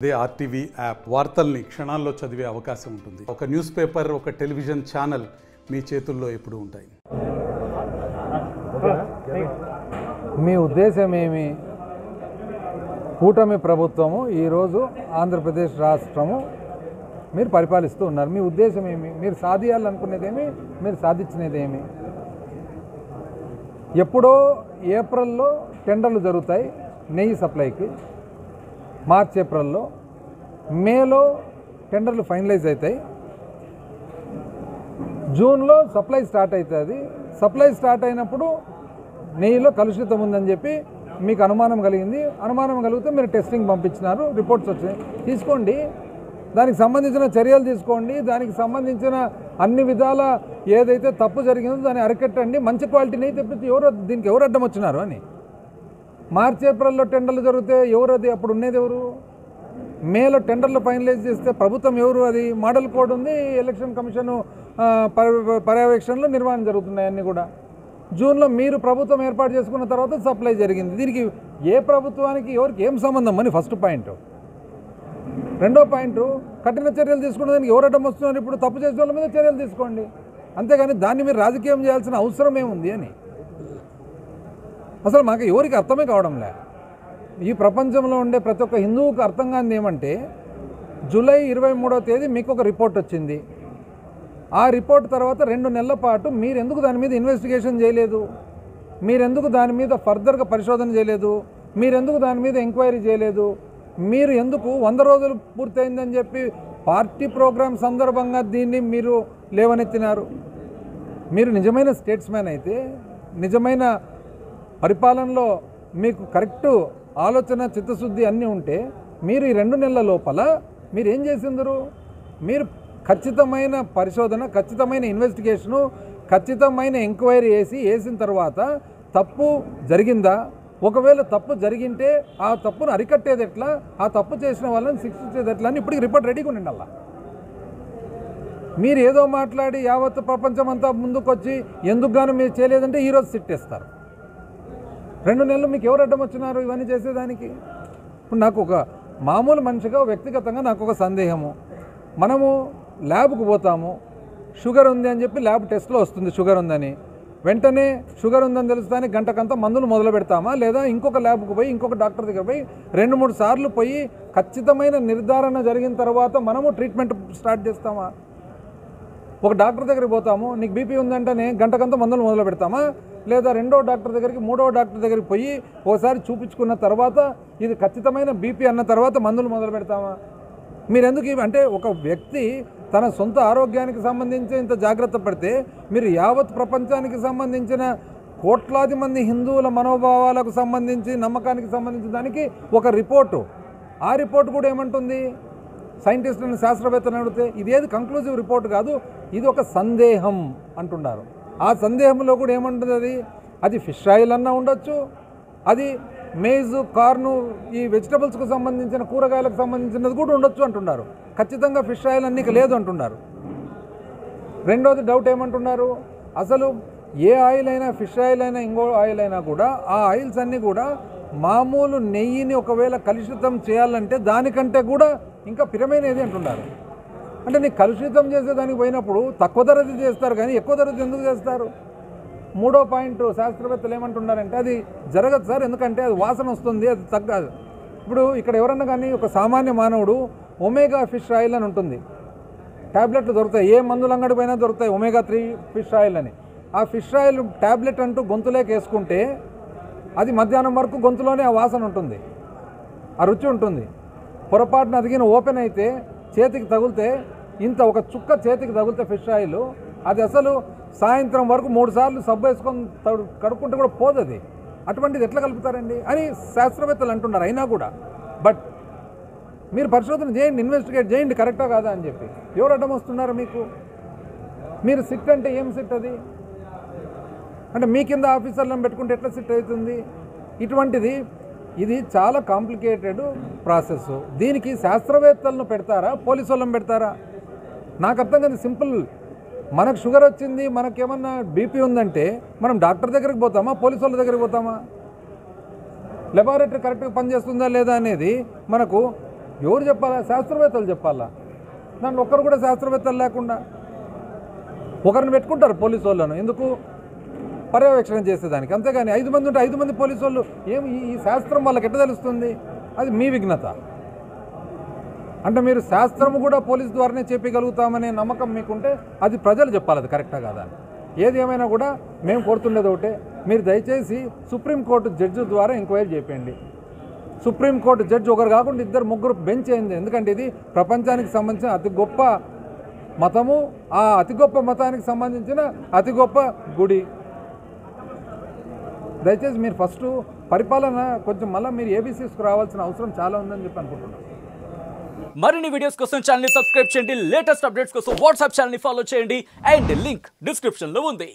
అదే RTV app వార్తల్ని క్షణాల్లో చదివే అవకాశం ఉంటుంది. ఒక న్యూస్ పేపర్, ఒక టెలివిజన్ ఛానల్ మీ చేతుల్లో ఎప్పుడూ ఉంటాయి. మీ ఉద్దేశం ఏమి? కూటమి ప్రభుత్వము ఈరోజు ఆంధ్రప్రదేశ్ రాష్ట్రము మీరు పరిపాలిస్తూ ఉన్నారు. మీ ఉద్దేశం ఏమి? మీరు సాధించాలనుకునేదేమి? మీరు సాధించినదేమి? ఎప్పుడో ఏప్రిల్లో టెండర్లు జరుగుతాయి నెయ్యి సప్లైకి, మార్చ్ ఏప్రిల్లో. మేలో టెండర్లు ఫైనలైజ్ అవుతాయి, జూన్లో సప్లై స్టార్ట్ అవుతుంది. సప్లై స్టార్ట్ అయినప్పుడు నెయ్యిలో కలుషితం ఉందని చెప్పి మీకు అనుమానం కలిగింది. అనుమానం కలిగితే మీరు టెస్టింగ్ పంపించినారు, రిపోర్ట్స్ వచ్చాయి. తీసుకోండి, దానికి సంబంధించిన చర్యలు తీసుకోండి. దానికి సంబంధించిన అన్ని విధాల ఏదైతే తప్పు జరిగిందో దాన్ని అరికట్టండి. మంచి క్వాలిటీ నెయ్యి తెప్పించి దీనికి ఎవరు అడ్డం వచ్చినారు అని. మార్చ్ ఏప్రిల్లో టెండర్లు జరిగితే ఎవరు అది? అప్పుడు ఉండేది ఎవరు? మేలో టెండర్లు ఫైనలైజ్ చేస్తే ప్రభుత్వం ఎవరు? అది మోడల్ కోడ్ ఉంది, ఎలక్షన్ కమిషన్ పర్యవేక్షణలో నిర్వహణ జరుగుతున్నాయి అన్నీ కూడా. జూన్లో మీరు ప్రభుత్వం ఏర్పాటు చేసుకున్న తర్వాత సప్లై జరిగింది. దీనికి ఏ ప్రభుత్వానికి ఎవరికి ఏం సంబంధం అని ఫస్ట్ పాయింట్. రెండో పాయింట్, కఠిన చర్యలు తీసుకునే దానికి ఎవరు అడ్డం వస్తున్నారు? ఇప్పుడు తప్పు చేసిన వాళ్ళ మీద చర్యలు తీసుకోండి, అంతేగాని దాన్ని మీరు రాజకీయం చేయాల్సిన అవసరం ఏముంది అని అసలు మాకు ఎవరికి అర్థమే కావడంలే. ఈ ప్రపంచంలో ఉండే ప్రతి ఒక్క హిందువుకు అర్థం కానిది ఏమంటే, జూలై 23వ తేదీ మీకు ఒక రిపోర్ట్ వచ్చింది. ఆ రిపోర్ట్ తర్వాత 2 నెలల పాటు మీరెందుకు దాని మీద ఇన్వెస్టిగేషన్ చేయలేదు? మీరెందుకు దాని మీద ఫర్దర్గా పరిశోధన చేయలేదు? మీరెందుకు దాని మీద ఎంక్వైరీ చేయలేదు? మీరు ఎందుకు 100 రోజులు పూర్తయిందని చెప్పి పార్టీ ప్రోగ్రాం సందర్భంగా దీన్ని మీరు లేవనెత్తినారు? మీరు నిజమైన స్టేట్స్మెన్ అయితే, నిజమైన పరిపాలనలో మీకు కరెక్టు ఆలోచన, చిత్తశుద్ధి అన్నీ ఉంటే మీరు ఈ 2 నెలల లోపల మీరు ఏం చేసిందరు? మీరు ఖచ్చితమైన పరిశోధన, ఖచ్చితమైన ఇన్వెస్టిగేషను, ఖచ్చితమైన ఎంక్వైరీ వేసిన తర్వాత తప్పు జరిగిందా? ఒకవేళ తప్పు జరిగింటే ఆ తప్పును అరికట్టేది ఎట్లా? ఆ తప్పు చేసిన వాళ్ళని శిక్షించేది ఎట్లా అని ఇప్పటికి రిపోర్ట్ రెడీగా ఉండాల. మీరు ఏదో మాట్లాడి యావత్ ప్రపంచం అంతా ముందుకొచ్చి ఎందుకు గాను మీరు చేయలేదంటే ఈరోజు సిట్టేస్తారు. 2 నెలలు మీకు ఎవరు అడ్డం వచ్చినారు ఇవన్నీ చేసేదానికి? ఇప్పుడు నాకు ఒక మామూలు మనిషిగా వ్యక్తిగతంగా నాకు ఒక సందేహము. మనము ల్యాబ్కు పోతాము, షుగర్ ఉంది అని చెప్పి ల్యాబ్ టెస్ట్లో వస్తుంది షుగర్ ఉందని. వెంటనే షుగర్ ఉందని తెలుస్తానే గంటకంతా మందులు మొదలు పెడతామా? లేదా ఇంకొక ల్యాబ్కు పోయి, ఇంకొక డాక్టర్ దగ్గర పోయి 2-3 సార్లు పోయి ఖచ్చితమైన నిర్ధారణ జరిగిన తర్వాత మనము ట్రీట్మెంట్ స్టార్ట్ చేస్తామా? ఒక డాక్టర్ దగ్గరికి పోతాము, నీకు బీపీ ఉందంటేనే గంటకంతా మందులు మొదలు పెడతామా? లేదా 2వ డాక్టర్ దగ్గరికి, 3వ డాక్టర్ దగ్గరికి పోయి ఓసారి చూపించుకున్న తర్వాత ఇది ఖచ్చితమైన బీపీ అన్న తర్వాత మందులు మొదలు పెడతామా? మీరెందుకు అంటే ఒక వ్యక్తి తన సొంత ఆరోగ్యానికి సంబంధించి ఇంత జాగ్రత్త పడితే మీరు యావత్ ప్రపంచానికి సంబంధించిన కోట్లాది మంది హిందువుల మనోభావాలకు సంబంధించి, నమ్మకానికి సంబంధించిన దానికి ఒక రిపోర్టు. ఆ రిపోర్ట్ కూడా ఏమంటుంది? సైంటిస్టులను, శాస్త్రవేత్తలను అడిగితే ఇదేది కంక్లూజివ్ రిపోర్ట్ కాదు, ఇది ఒక సందేహం అంటున్నారు. ఆ సందేహంలో కూడా ఏమంటుంది? అది ఫిష్ ఆయిల్ అన్నా ఉండొచ్చు, అది మేజ్, కార్ను, ఈ వెజిటబుల్స్కు సంబంధించిన, కూరగాయలకు సంబంధించినది కూడా ఉండొచ్చు అంటున్నారు. ఖచ్చితంగా ఫిష్ ఆయిల్ అన్నికి లేదు అంటున్నారు. రెండోది డౌట్ ఏమంటున్నారు? అసలు ఏ ఆయిల్ అయినా, ఫిష్ ఆయిల్ అయినా, ఇంకో ఆయిల్ అయినా కూడా ఆ ఆయిల్స్ అన్నీ కూడా మామూలు నెయ్యిని ఒకవేళ కలుషితం చేయాలంటే దానికంటే కూడా ఇంకా పిరమైనది అంటున్నారు. అంటే నీకు కలుషితం చేసేదానికి పోయినప్పుడు తక్కువ ధరది చేస్తారు కానీ ఎక్కువ ధరది ఎందుకు చేస్తారు? 3వ పాయింట్, శాస్త్రవేత్తలు ఏమంటున్నారంటే అది జరగదు సార్, ఎందుకంటే అది వాసన వస్తుంది, అది తగ్గదు. ఇప్పుడు ఇక్కడ ఎవరన్నా కానీ ఒక సామాన్య మానవుడు ఒమేగా ఫిష్ ఆయిల్ అని ఉంటుంది, ట్యాబ్లెట్లు దొరుకుతాయి, ఏ మందుల అంగడి పైన దొరుకుతాయి omega 3 ఫిష్ ఆయిల్ అని. ఆ ఫిష్ ఆయిల్ ట్యాబ్లెట్ అంటూ గొంతులోకి వేసుకుంటే అది మధ్యాహ్నం వరకు గొంతులోనే ఆ వాసన ఉంటుంది, ఆ రుచి ఉంటుంది. పొరపాటున అదిగిన ఓపెన్ అయితే చేతికి తగిలితే, ఇంత ఒక చుక్క చేతికి తగిలితే ఫిష్ ఆయిల్, అది అసలు సాయంత్రం వరకు 3 సార్లు సబ్బు వేసుకొని కడుక్కుంటే కూడా పోదు అది. అటువంటిది ఎట్లా కలుపుతారండి అని శాస్త్రవేత్తలు అంటున్నారు. అయినా కూడా బట్ మీరు పరిశోధన చేయండి, ఇన్వెస్టిగేట్ చేయండి కరెక్టా కాదా అని చెప్పి. ఎవరు అడ్డం వస్తున్నారు మీకు? మీరు సిట్ అంటే ఏం సిట్ అది? అంటే మీ కింద ఆఫీసర్లను పెట్టుకుంటే ఎట్లా సిట్ అవుతుంది? ఇటువంటిది ఇది చాలా కాంప్లికేటెడ్ ప్రాసెస్. దీనికి శాస్త్రవేత్తలను పెడతారా, పోలీసు వాళ్ళని పెడతారా? నాకు అర్థం కాదు. సింపుల్, మనకు షుగర్ వచ్చింది, మనకేమన్నా బీపీ ఉందంటే మనం డాక్టర్ దగ్గరికి పోతామా, పోలీసు వాళ్ళ దగ్గరికి పోతామా? లెబారెటరీ కరెక్ట్గా పనిచేస్తుందా లేదా అనేది మనకు ఎవరు చెప్పాలా? శాస్త్రవేత్తలు చెప్పాలా? దాంట్లో ఒక్కరు కూడా శాస్త్రవేత్తలు లేకుండా ఒకరిని పెట్టుకుంటారు పోలీసు వాళ్ళను, ఎందుకు? పర్యవేక్షణ చేసేదానికి. అంతేగాని 5 మంది ఉంటే 5 మంది పోలీసు వాళ్ళు ఈ శాస్త్రం వాళ్ళకి ఎట్ట తెలుస్తుంది? అది మీ విఘ్నత. అంటే మీరు శాస్త్రము కూడా పోలీసు ద్వారానే చెప్పగలుగుతామనే నమ్మకం మీకుంటే అది ప్రజలు చెప్పాలి అది కరెక్టా కాదా అని. ఏది ఏమైనా కూడా మేము కోరుతుండేది ఒకటే, మీరు దయచేసి సుప్రీంకోర్టు జడ్జి ద్వారా ఎంక్వైరీ చేయండి. సుప్రీంకోర్టు జడ్జి ఒకరు కాకుండా 2-3 బెంచ్ అయింది. ఎందుకంటే ఇది ప్రపంచానికి సంబంధించిన అతి గొప్ప మతము, ఆ అతి గొప్ప మతానికి సంబంధించిన అతి గొప్ప గుడి. దయచేసి మీరు ఫస్ట్ పరిపాలన కొంచెం మళ్ళీ మీరు ఏబీసీస్కి రావాల్సిన అవసరం చాలా ఉందని చెప్పి అనుకుంటున్నాను. మరిన్ని వీడియోస్ కోసం ఛానల్ ని సబ్స్క్రైబ్ చేయండి, లేటెస్ట్ అప్డేట్స్ కోసం వాట్సాప్ ఛానల్ ని ఫాలో చేయండి అండ్ లింక్ డిస్క్రిప్షన్ లో ఉంది.